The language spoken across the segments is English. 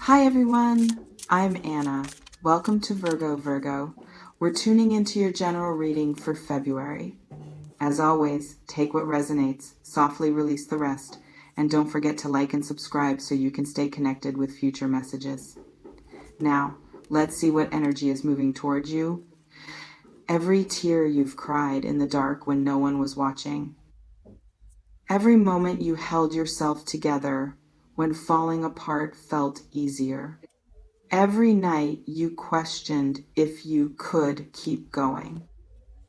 Hi everyone, I'm Anna. Welcome to Virgo. We're tuning into your general reading for February. As always, take what resonates, softly release the rest, and don't forget to like and subscribe so you can stay connected with future messages. Now, let's see what energy is moving towards you. Every tear you've cried in the dark when no one was watching. Every moment you held yourself together when falling apart felt easier. Every night you questioned if you could keep going.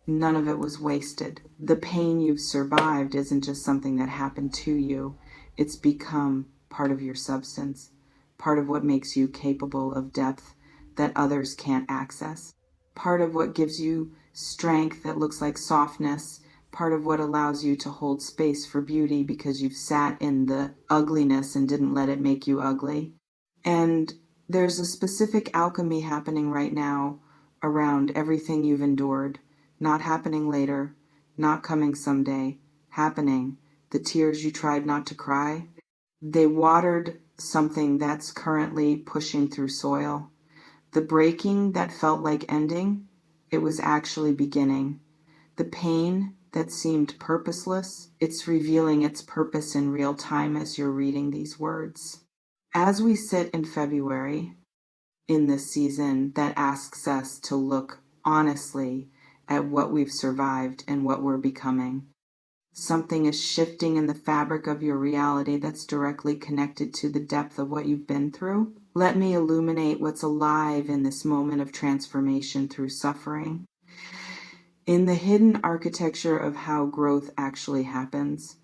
None of it was wasted. The pain you've survived isn't just something that happened to you, it's become part of your substance, part of what makes you capable of depth that others can't access, part of what gives you strength that looks like softness, part of what allows you to hold space for beauty because you've sat in the ugliness and didn't let it make you ugly. And there's a specific alchemy happening right now around everything you've endured, not happening later, not coming someday, happening. The tears you tried not to cry, they watered something that's currently pushing through soil. The breaking that felt like ending, it was actually beginning. The pain that seemed purposeless, it's revealing its purpose in real time as you're reading these words. As we sit in February, in this season that asks us to look honestly at what we've survived and what we're becoming, something is shifting in the fabric of your reality that's directly connected to the depth of what you've been through. Let me illuminate what's alive in this moment of transformation through suffering. In the hidden architecture of how growth actually happens,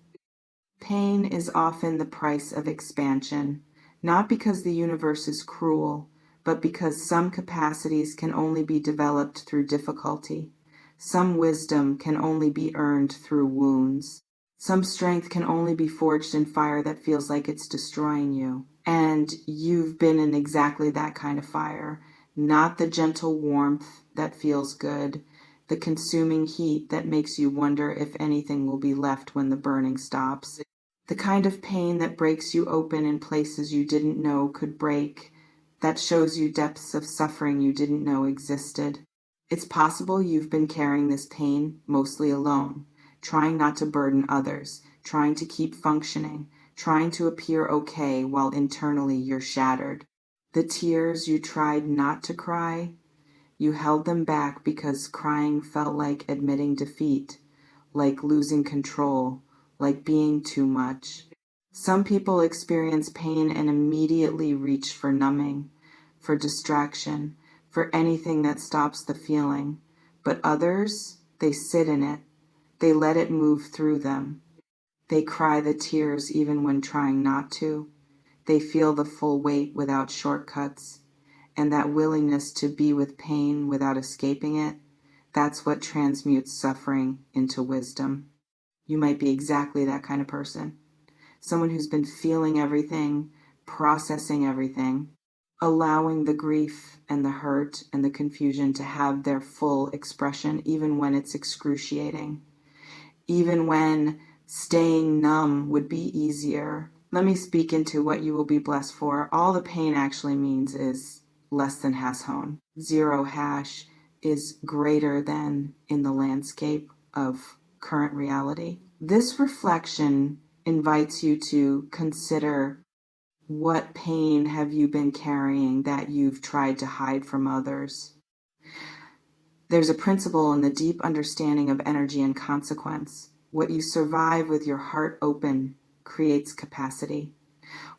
pain is often the price of expansion, not because the universe is cruel, but because some capacities can only be developed through difficulty. Some wisdom can only be earned through wounds. Some strength can only be forged in fire that feels like it's destroying you. And you've been in exactly that kind of fire, not the gentle warmth that feels good, the consuming heat that makes you wonder if anything will be left when the burning stops. The kind of pain that breaks you open in places you didn't know could break, that shows you depths of suffering you didn't know existed. It's possible you've been carrying this pain mostly alone, trying not to burden others, trying to keep functioning, trying to appear okay while internally you're shattered. The tears you tried not to cry, you held them back because crying felt like admitting defeat, like losing control, like being too much. Some people experience pain and immediately reach for numbing, for distraction, for anything that stops the feeling. But others, they sit in it. They let it move through them. They cry the tears even when trying not to. They feel the full weight without shortcuts. And that willingness to be with pain without escaping it, that's what transmutes suffering into wisdom. You might be exactly that kind of person. Someone who's been feeling everything, processing everything, allowing the grief and the hurt and the confusion to have their full expression, even when it's excruciating, even when staying numb would be easier. Let me speak into what you will be blessed for. All the pain actually means is less than hashon. Zero hash is greater than in the landscape of current reality. This reflection invites you to consider, what pain have you been carrying that you've tried to hide from others? There's a principle in the deep understanding of energy and consequence. What you survive with your heart open creates capacity.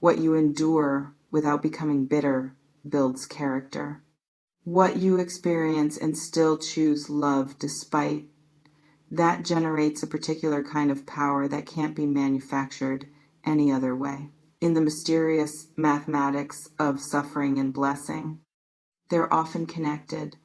What you endure without becoming bitter builds character. What you experience and still choose love despite, that generates a particular kind of power that can't be manufactured any other way. In the mysterious mathematics of suffering and blessing, they're often connected,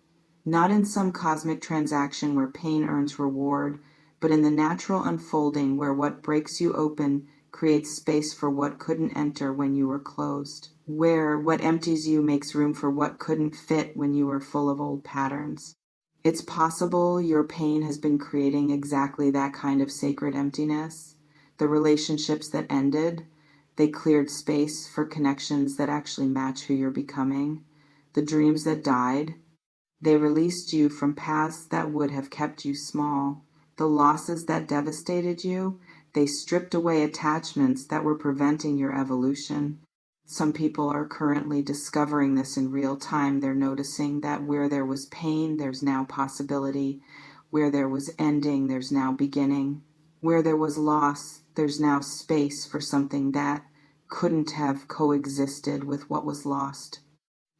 not in some cosmic transaction where pain earns reward, but in the natural unfolding where what breaks you open creates space for what couldn't enter when you were closed, where what empties you makes room for what couldn't fit when you were full of old patterns. It's possible your pain has been creating exactly that kind of sacred emptiness. The relationships that ended, They cleared space for connections that actually match who you're becoming. The dreams that died, they released you from paths that would have kept you small. The losses that devastated you, they stripped away attachments that were preventing your evolution. Some people are currently discovering this in real time. They're noticing that where there was pain, there's now possibility. Where there was ending, there's now beginning. Where there was loss, there's now space for something that couldn't have coexisted with what was lost.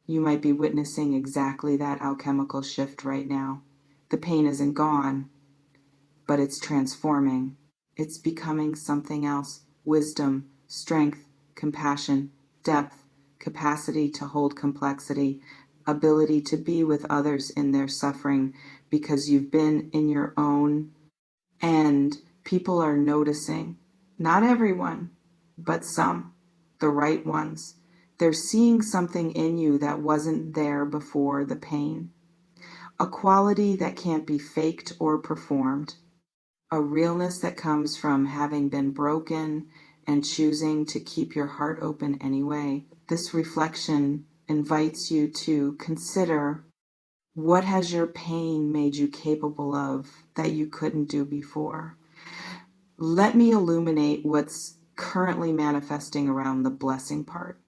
You might be witnessing exactly that alchemical shift right now. The pain isn't gone, but it's transforming. It's becoming something else. Wisdom, strength, compassion, depth, capacity to hold complexity, ability to be with others in their suffering because you've been in your own, and people are noticing. Not everyone, but some, the right ones. They're seeing something in you that wasn't there before the pain. A quality that can't be faked or performed. A realness that comes from having been broken and choosing to keep your heart open anyway. This reflection invites you to consider, what has your pain made you capable of that you couldn't do before? Let me illuminate what's currently manifesting around the blessing part.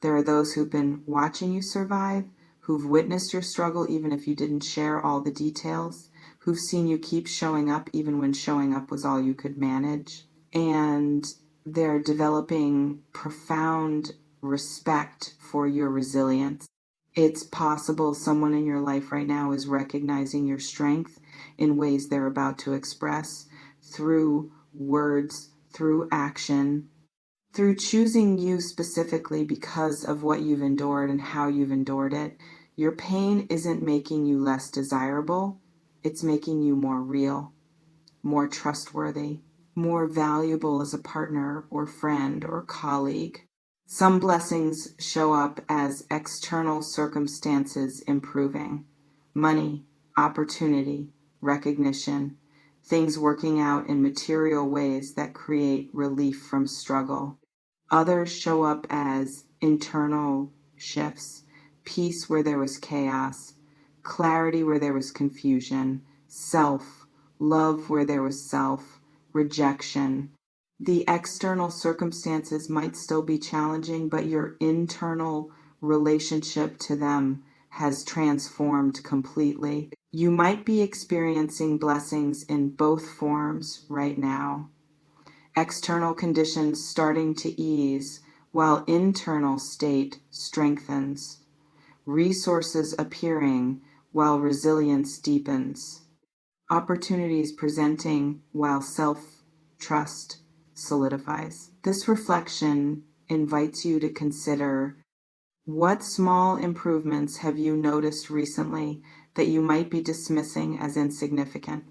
There are those who've been watching you survive, who've witnessed your struggle even if you didn't share all the details, who've seen you keep showing up even when showing up was all you could manage. And they're developing profound respect for your resilience. It's possible someone in your life right now is recognizing your strength in ways they're about to express through words, through action, through choosing you specifically because of what you've endured and how you've endured it. Your pain isn't making you less desirable. It's making you more real, more trustworthy, more valuable as a partner or friend or colleague. Some blessings show up as external circumstances improving. Money, opportunity, recognition, things working out in material ways that create relief from struggle. Others show up as internal shifts, peace where there was chaos, clarity where there was confusion, self, love where there was self, rejection. The external circumstances might still be challenging, but your internal relationship to them has transformed completely. You might be experiencing blessings in both forms right now. External conditions starting to ease while internal state strengthens. Resources appearing while resilience deepens. Opportunities presenting while self-trust solidifies. This reflection invites you to consider, what small improvements have you noticed recently that you might be dismissing as insignificant?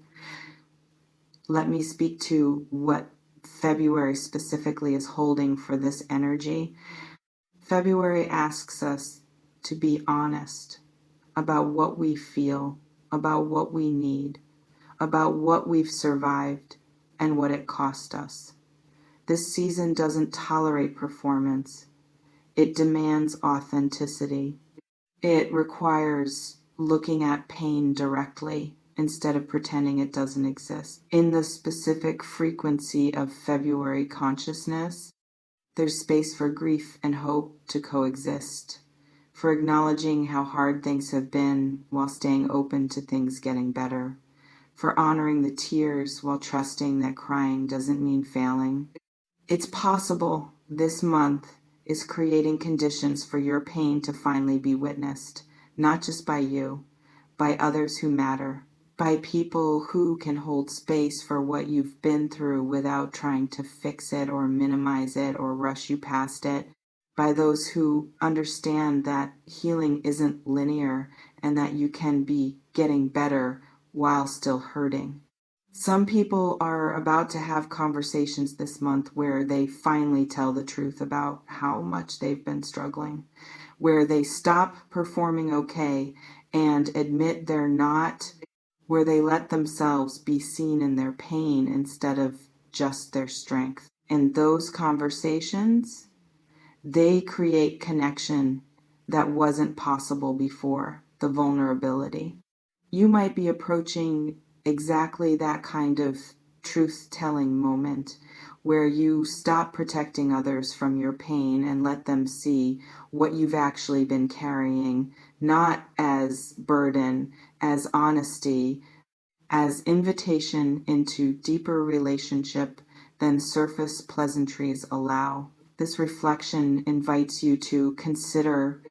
Let me speak to what February specifically is holding for this energy. February asks us to be honest about what we feel, about what we need, about what we've survived and what it cost us. This season doesn't tolerate performance. It demands authenticity. It requires looking at pain directly instead of pretending it doesn't exist. In the specific frequency of February consciousness, there's space for grief and hope to coexist, for acknowledging how hard things have been while staying open to things getting better, for honoring the tears while trusting that crying doesn't mean failing. It's possible this month is creating conditions for your pain to finally be witnessed, not just by you, by others who matter, by people who can hold space for what you've been through without trying to fix it or minimize it or rush you past it, by those who understand that healing isn't linear and that you can be getting better while still hurting. Some people are about to have conversations this month where they finally tell the truth about how much they've been struggling, where they stop performing okay and admit they're not, where they let themselves be seen in their pain instead of just their strength. And those conversations, they create connection that wasn't possible before, the vulnerability. You might be approaching exactly that kind of truth-telling moment where you stop protecting others from your pain and let them see what you've actually been carrying, not as burden, as honesty, as invitation into deeper relationship than surface pleasantries allow. This reflection invites you to consider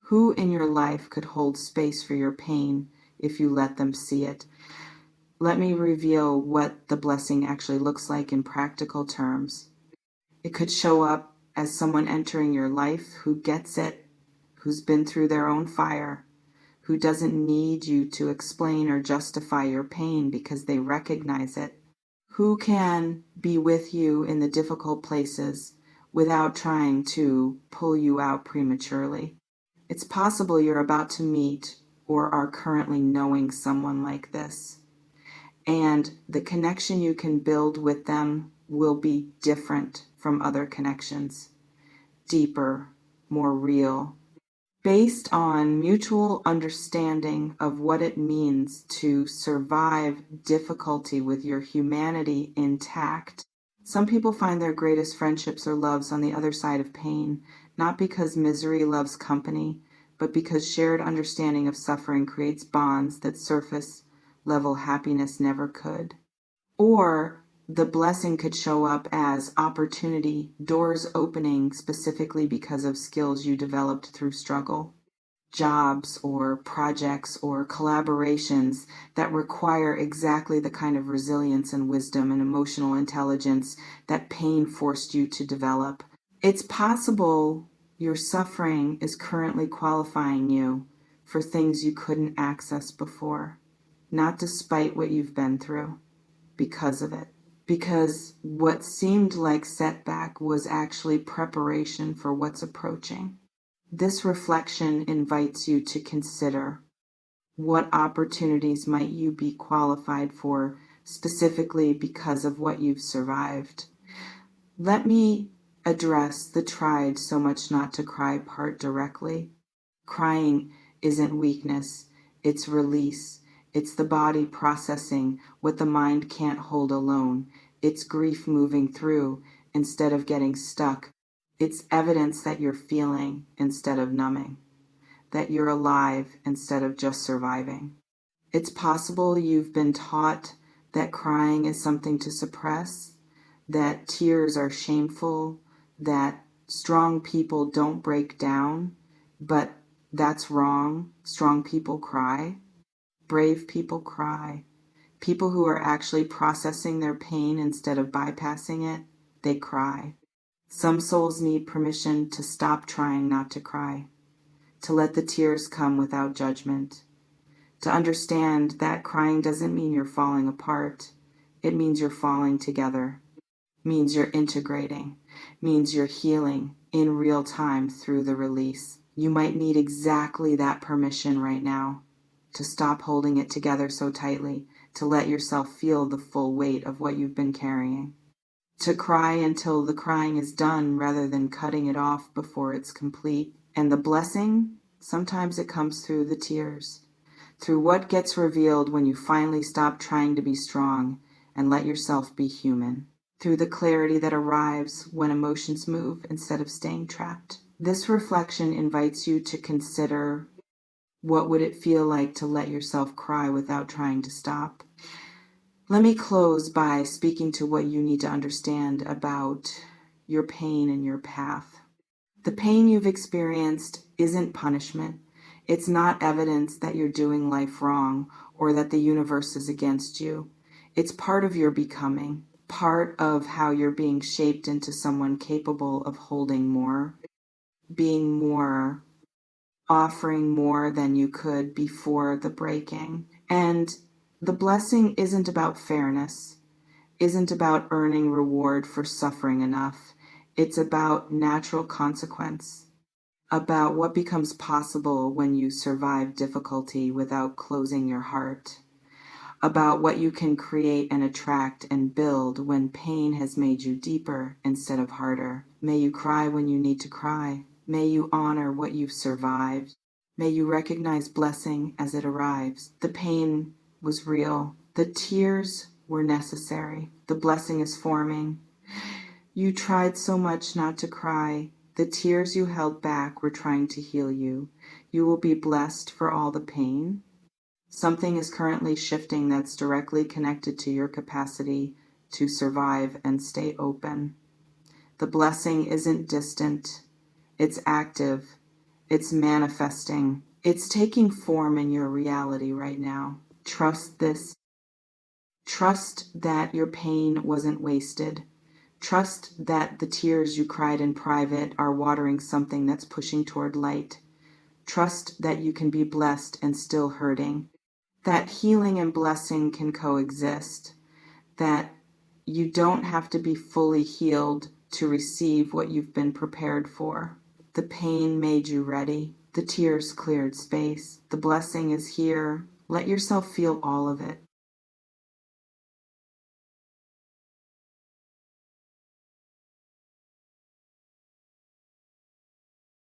who in your life could hold space for your pain if you let them see it. Let me reveal what the blessing actually looks like in practical terms. It could show up as someone entering your life who gets it, who's been through their own fire, who doesn't need you to explain or justify your pain because they recognize it, who can be with you in the difficult places without trying to pull you out prematurely. It's possible you're about to meet or are currently knowing someone like this, and the connection you can build with them will be different from other connections, deeper, more real, based on mutual understanding of what it means to survive difficulty with your humanity intact. Some people find their greatest friendships or loves on the other side of pain, not because misery loves company, but because shared understanding of suffering creates bonds that surface level happiness never could. Or the blessing could show up as opportunity, doors opening specifically because of skills you developed through struggle, jobs or projects or collaborations that require exactly the kind of resilience and wisdom and emotional intelligence that pain forced you to develop. It's possible your suffering is currently qualifying you for things you couldn't access before, not despite what you've been through, because of it. Because what seemed like setback was actually preparation for what's approaching. This reflection invites you to consider what opportunities might you be qualified for specifically because of what you've survived. Let me address the tried so much not to cry part directly. Crying isn't weakness, it's release. It's the body processing what the mind can't hold alone. It's grief moving through instead of getting stuck. It's evidence that you're feeling instead of numbing, that you're alive instead of just surviving. It's possible you've been taught that crying is something to suppress, that tears are shameful, that strong people don't break down, but that's wrong. Strong people cry. Brave people cry. People who are actually processing their pain instead of bypassing it, they cry. Some souls need permission to stop trying not to cry, to let the tears come without judgment, to understand that crying doesn't mean you're falling apart. It means you're falling together, means you're integrating, means you're healing in real time through the release. You might need exactly that permission right now, to stop holding it together so tightly, to let yourself feel the full weight of what you've been carrying. To cry until the crying is done rather than cutting it off before it's complete. And the blessing, sometimes it comes through the tears, through what gets revealed when you finally stop trying to be strong and let yourself be human, through the clarity that arrives when emotions move instead of staying trapped. This reflection invites you to consider, what would it feel like to let yourself cry without trying to stop? Let me close by speaking to what you need to understand about your pain and your path. The pain you've experienced isn't punishment. It's not evidence that you're doing life wrong or that the universe is against you. It's part of your becoming, part of how you're being shaped into someone capable of holding more, being more, offering more than you could before the breaking. And the blessing isn't about fairness, isn't about earning reward for suffering enough. It's about natural consequence, about what becomes possible when you survive difficulty without closing your heart, about what you can create and attract and build when pain has made you deeper instead of harder. May you cry when you need to cry. May you honor what you've survived. May you recognize blessing as it arrives. The pain was real. The tears were necessary. The blessing is forming. You tried so much not to cry. The tears you held back were trying to heal you. You will be blessed for all the pain. Something is currently shifting that's directly connected to your capacity to survive and stay open. The blessing isn't distant. It's active. It's manifesting. It's taking form in your reality right now. Trust this. Trust that your pain wasn't wasted. Trust that the tears you cried in private are watering something that's pushing toward light. Trust that you can be blessed and still hurting. That healing and blessing can coexist. That you don't have to be fully healed to receive what you've been prepared for. The pain made you ready. The tears cleared space. The blessing is here. Let yourself feel all of it.